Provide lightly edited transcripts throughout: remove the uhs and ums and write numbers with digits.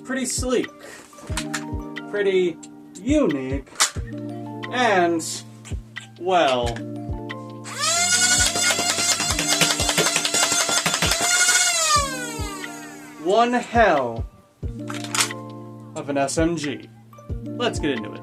pretty sleek, pretty unique, and, well, one hell of an SMG. Let's get into it.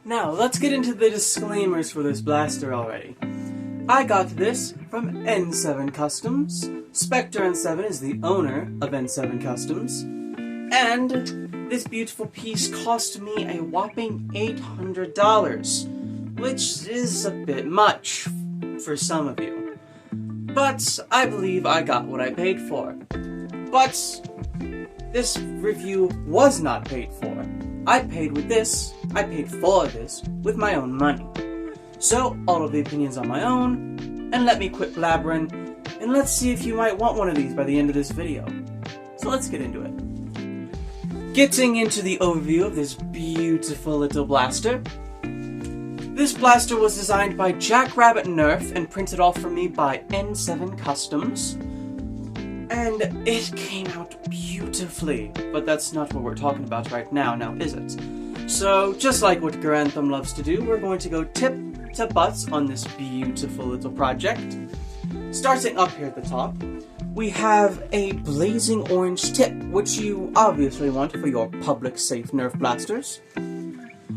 Now, let's get into the disclaimers for this blaster already. I got this from N7Customs. Spectre N7 is the owner of N7Customs. And this beautiful piece cost me a whopping $800, which is a bit much for some of you. But I believe I got what I paid for. But this review was not paid for. I paid for this with my own money. So, all of the opinions are my own, and let me quit blabbering, and let's see if you might want one of these by the end of this video. So let's get into it. Getting into the overview of this beautiful little blaster. This blaster was designed by Jackrabbit Nerf and printed off for me by N7Customs. And it came out beautifully, but that's not what we're talking about right now, is it? So, just like what Grantham loves to do, we're going to go tip to butts on this beautiful little project. Starting up here at the top, we have a blazing orange tip, which you obviously want for your public safe Nerf blasters.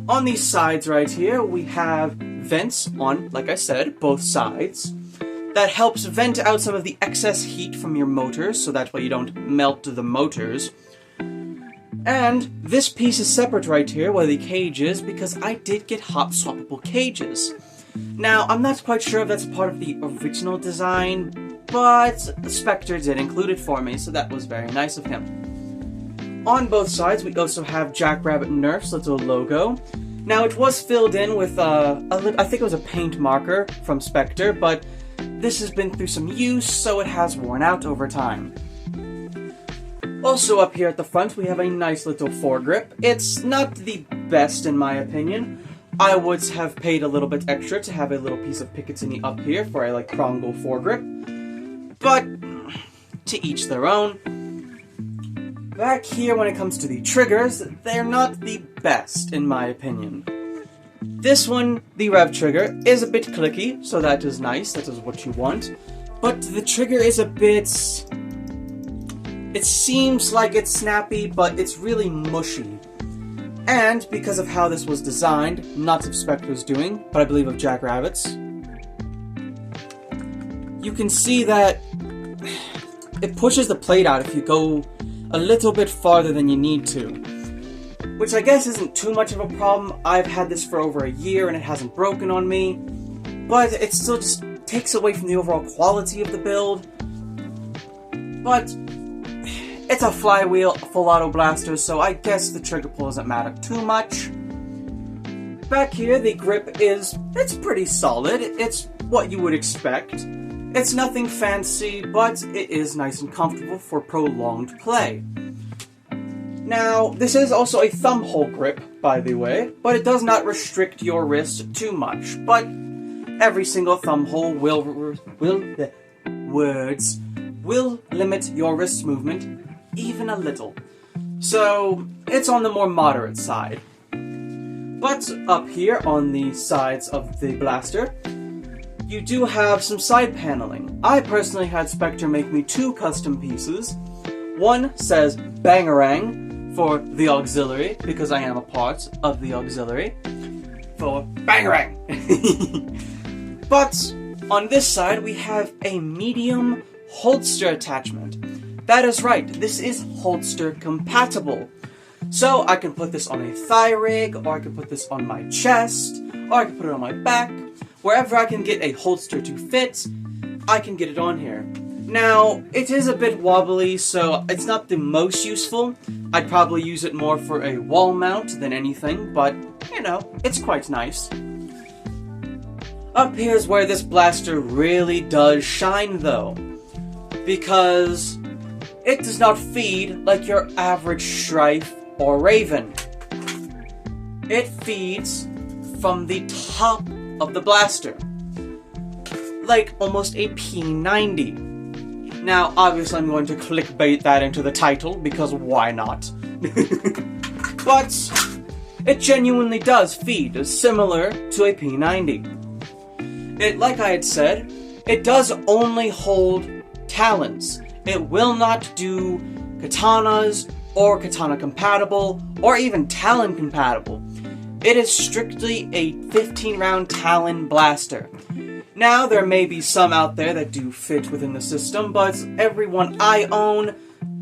On these sides right here, we have vents on, like I said, both sides. That helps vent out some of the excess heat from your motors, so that way you don't melt the motors. And this piece is separate right here, where the cage is, because I did get hot swappable cages. Now, I'm not quite sure if that's part of the original design, but Spectre did include it for me, so that was very nice of him. On both sides, we also have Jackrabbit Nerf's little logo. Now, it was filled in with, I think it was a paint marker from Spectre, but this has been through some use, so it has worn out over time. Also up here at the front, we have a nice little foregrip. It's not the best in my opinion. I would have paid a little bit extra to have a little piece of Picatinny up here for a Prongle foregrip. But, to each their own. Back here when it comes to the triggers, they're not the best in my opinion. This one, the rev trigger, is a bit clicky, so that is nice, that is what you want. But the trigger is a bit... It seems like it's snappy, but it's really mushy. And because of how this was designed, not of Spectre's doing, but I believe of Jackrabbit's, you can see that it pushes the plate out if you go a little bit farther than you need to. Which I guess isn't too much of a problem. I've had this for over a year and it hasn't broken on me. But it still just takes away from the overall quality of the build. But it's a flywheel full auto blaster, so I guess the trigger pull doesn't matter too much. Back here, the grip it's pretty solid. It's what you would expect. It's nothing fancy, but it is nice and comfortable for prolonged play. Now, this is also a thumb hole grip, by the way, but it does not restrict your wrist too much. But every single thumb hole will limit your wrist movement even a little. So, it's on the more moderate side. But up here on the sides of the blaster, you do have some side paneling. I personally had Spectre make me 2 custom pieces. One says Bangarang for the auxiliary, because I am a part of the auxiliary, for Bangarang! But on this side we have a medium holster attachment. That is right, this is holster compatible. So I can put this on a thigh rig, or I can put this on my chest, or I can put it on my back. Wherever I can get a holster to fit, I can get it on here. Now, it is a bit wobbly, so it's not the most useful. I'd probably use it more for a wall mount than anything, but, you know, it's quite nice. Up here's where this blaster really does shine, though, because it does not feed like your average Strife or Raven. It feeds from the top of the blaster, like almost a P90. Now, obviously I'm going to clickbait that into the title, because why not? But it genuinely does feed similar to a P90. It, like I had said, it does only hold talons. It will not do katanas, or katana compatible, or even talon compatible. It is strictly a 15 round talon blaster. Now, there may be some out there that do fit within the system, but everyone I own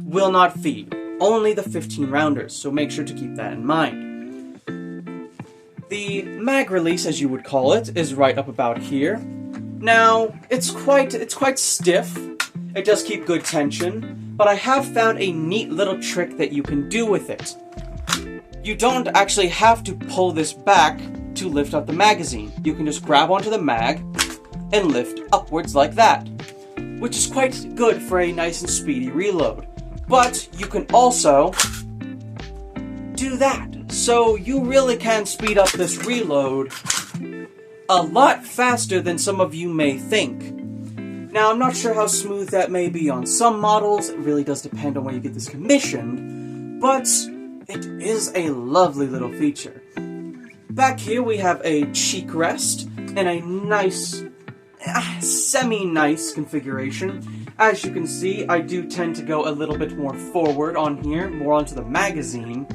will not feed. Only the 15 rounders, so make sure to keep that in mind. The mag release, as you would call it, is right up about here. Now, it's quite stiff. It does keep good tension, but I have found a neat little trick that you can do with it. You don't actually have to pull this back to lift up the magazine. You can just grab onto the mag and lift upwards like that, which is quite good for a nice and speedy reload. But you can also do that, so you really can speed up this reload a lot faster than some of you may think. Now, I'm not sure how smooth that may be on some models. It really does depend on where you get this commissioned, but it is a lovely little feature. Back here we have a cheek rest and a nice, semi-nice configuration. As you can see, I do tend to go a little bit more forward on here, more onto the magazine.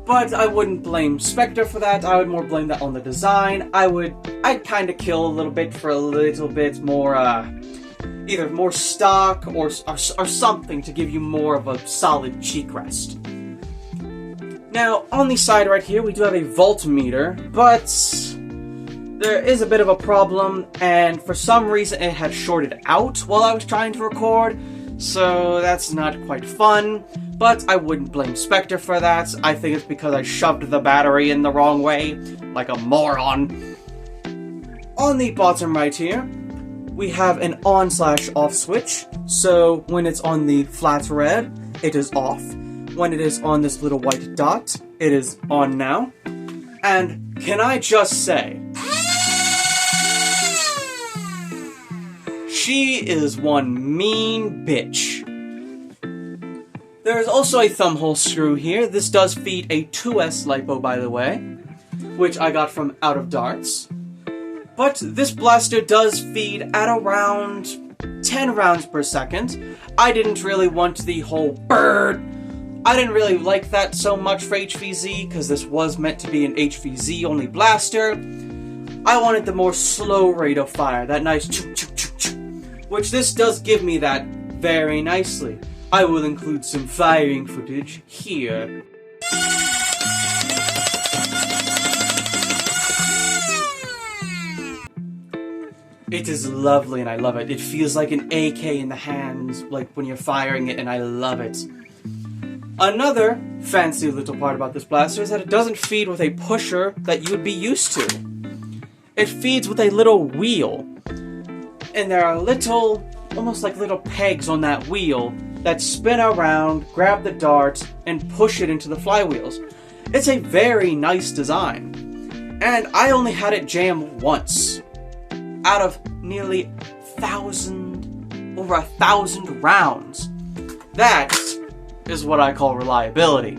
But I wouldn't blame Spectre for that. I would more blame that on the design. I'd kind of kill a little bit for a little bit more, either more stock or something to give you more of a solid cheek rest. Now, on the side right here, we do have a voltmeter, but there is a bit of a problem, and for some reason it had shorted out while I was trying to record, so that's not quite fun. But I wouldn't blame Spectre for that. I think it's because I shoved the battery in the wrong way, like a moron. On the bottom right here, we have an on/off switch. So when it's on the flat red, it is off. When it is on this little white dot, it is on now. And can I just say, she is one mean bitch. There is also a thumbhole screw here. This does feed a 2S LiPo, by the way, which I got from Out of Darts. But this blaster does feed at around 10 rounds per second. I didn't really want the whole bird. I didn't really like that so much for HVZ, because this was meant to be an HVZ only blaster. I wanted the more slow rate of fire, that nice choo choo choo choo, which this does give me that very nicely. I will include some firing footage here. It is lovely and I love it. It feels like an AK in the hands, like when you're firing it, and I love it. Another fancy little part about this blaster is that it doesn't feed with a pusher that you would be used to. It feeds with a little wheel. And there are little, almost like little pegs on that wheel that spin around, grab the dart, and push it into the flywheels. It's a very nice design. And I only had it jam once. Out of nearly over 1,000 rounds. That is what I call reliability.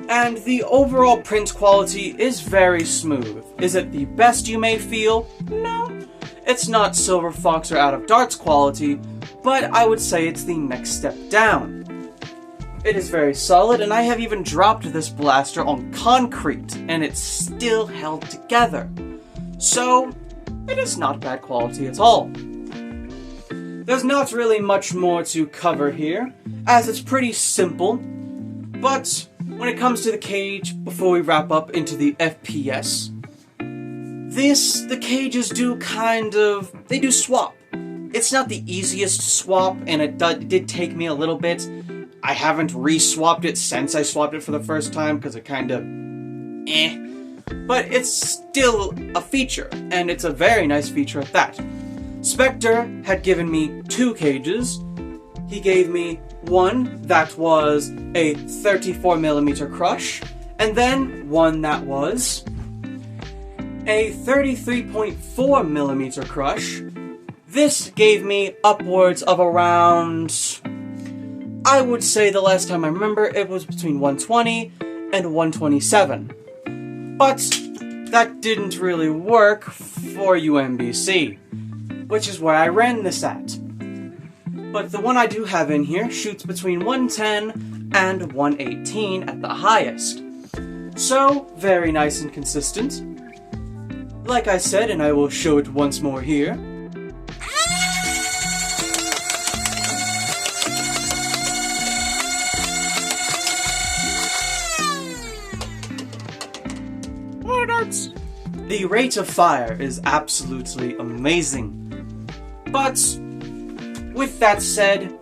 And the overall print quality is very smooth. Is it the best you may feel? No. It's not Silver Fox or Out of Darts quality, but I would say it's the next step down. It is very solid, and I have even dropped this blaster on concrete, and it's still held together. So, it is not bad quality at all. There's not really much more to cover here, as it's pretty simple, but when it comes to the cage, before we wrap up into the FPS, the cages do they do swap. It's not the easiest swap, and it did take me a little bit. I haven't re-swapped it since I swapped it for the first time, because it kind of... But it's still a feature, and it's a very nice feature at that. Spectre had given me 2 cages. He gave me one that was a 34mm crush, and then one that was a 33.4mm crush. This gave me upwards of around, I would say the last time I remember, it was between 120 and 127. But that didn't really work for UMBC, which is where I ran this at. But the one I do have in here shoots between 110 and 118 at the highest. So, very nice and consistent. Like I said, and I will show it once more here. The rate of fire is absolutely amazing. But, with that said,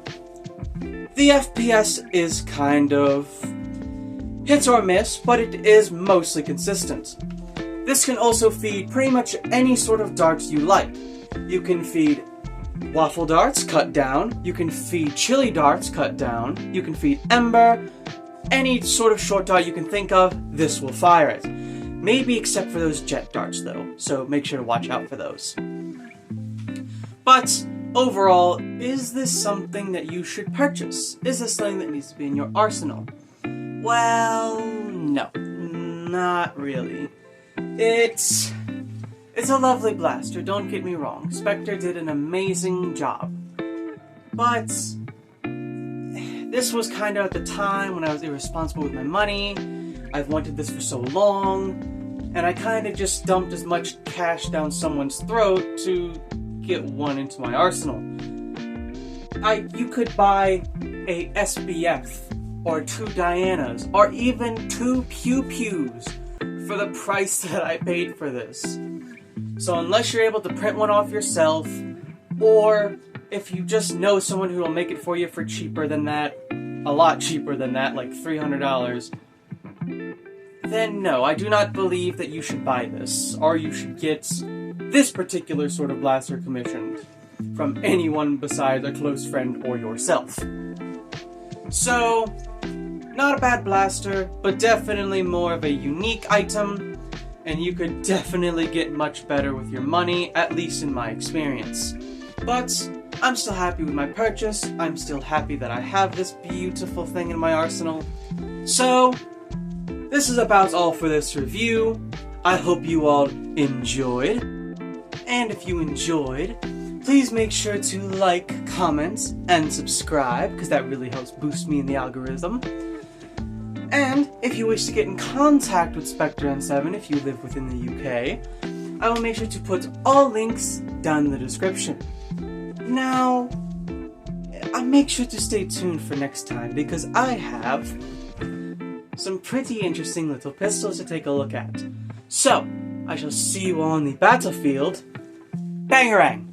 the FPS is kind of hit or miss, but it is mostly consistent. This can also feed pretty much any sort of darts you like. You can feed waffle darts, cut down. You can feed chili darts, cut down. You can feed ember. Any sort of short dart you can think of, this will fire it. Maybe except for those jet darts though, so make sure to watch out for those. But overall, is this something that you should purchase? Is this something that needs to be in your arsenal? Well, no, not really. It's a lovely blaster, don't get me wrong. Spectre did an amazing job. But this was kind of at the time when I was irresponsible with my money. I've wanted this for so long, and I kind of just dumped as much cash down someone's throat to get one into my arsenal. You could buy a SBF, or 2 Dianas, or even 2 Pew Pews for the price that I paid for this. So unless you're able to print one off yourself, or if you just know someone who will make it for you for cheaper than that, a lot cheaper than that, like $300, then no, I do not believe that you should buy this, or you should get this particular sort of blaster commissioned from anyone besides a close friend or yourself. So, not a bad blaster, but definitely more of a unique item, and you could definitely get much better with your money, at least in my experience. But I'm still happy with my purchase. I'm still happy that I have this beautiful thing in my arsenal. So, this is about all for this review. I hope you all enjoyed. And if you enjoyed, please make sure to like, comment, and subscribe, because that really helps boost me in the algorithm. And if you wish to get in contact with Spectre N7 if you live within the UK, I will make sure to put all links down in the description. Now, I'll make sure to stay tuned for next time, because I have some pretty interesting little pistols to take a look at. So, I shall see you all on the battlefield. Bangarang!